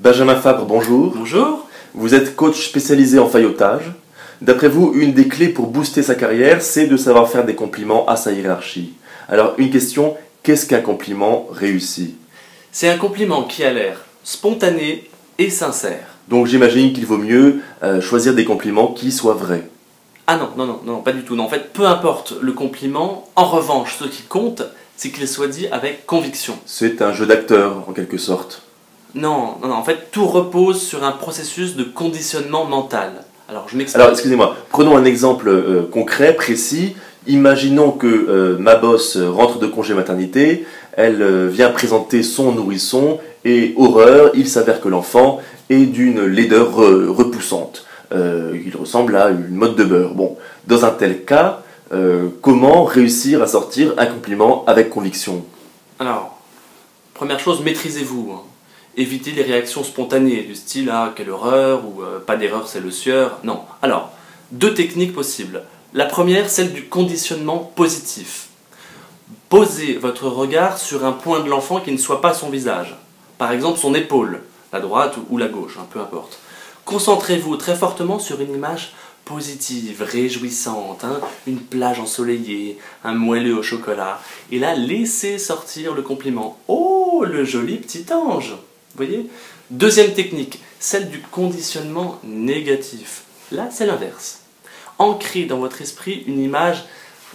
Benjamin Fabre, bonjour. Bonjour. Vous êtes coach spécialisé en faillotage. D'après vous, une des clés pour booster sa carrière, c'est de savoir faire des compliments à sa hiérarchie. Alors, une question, qu'est-ce qu'un compliment réussi? C'est un compliment qui a l'air spontané et sincère. Donc j'imagine qu'il vaut mieux choisir des compliments qui soient vrais. Ah non, pas du tout. Non, en fait, peu importe le compliment. En revanche, ce qui compte, c'est qu'il soit dit avec conviction. C'est un jeu d'acteur, en quelque sorte. Non, en fait, tout repose sur un processus de conditionnement mental. Alors, je m'explique. Alors, excusez-moi, prenons un exemple concret, précis. Imaginons que ma boss rentre de congé maternité, elle vient présenter son nourrisson et horreur, il s'avère que l'enfant est d'une laideur repoussante. Il ressemble à une motte de beurre. Bon, dans un tel cas, comment réussir à sortir un compliment avec conviction? Alors, première chose, maîtrisez-vous. Évitez les réactions spontanées, du style « Ah, quelle horreur » ou « Pas d'erreur, c'est le sieur ». Non. Alors, deux techniques possibles. La première, celle du conditionnement positif. Posez votre regard sur un point de l'enfant qui ne soit pas son visage. Par exemple, son épaule, la droite ou la gauche, peu importe. Concentrez-vous très fortement sur une image positive, réjouissante, une plage ensoleillée, un moelleux au chocolat. Et là, laissez sortir le compliment. « Oh, le joli petit ange !» Vous voyez? Deuxième technique, celle du conditionnement négatif. Là, c'est l'inverse. Ancrez dans votre esprit une image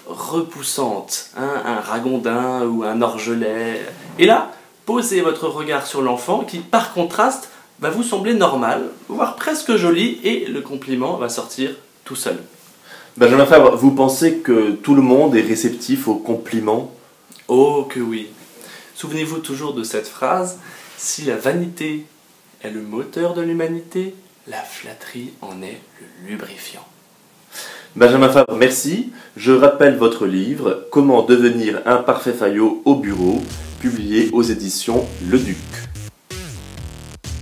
repoussante, un ragondin ou un orgelet. Et là, posez votre regard sur l'enfant qui, par contraste, va vous sembler normal, voire presque joli, et le compliment va sortir tout seul. Benjamin Fabre, vous pensez que tout le monde est réceptif aux compliments? Oh que oui. Souvenez-vous toujours de cette phrase, si la vanité est le moteur de l'humanité, la flatterie en est le lubrifiant. Benjamin Fabre, merci. Je rappelle votre livre « Comment devenir un parfait faillot au bureau », publié aux éditions Le Duc.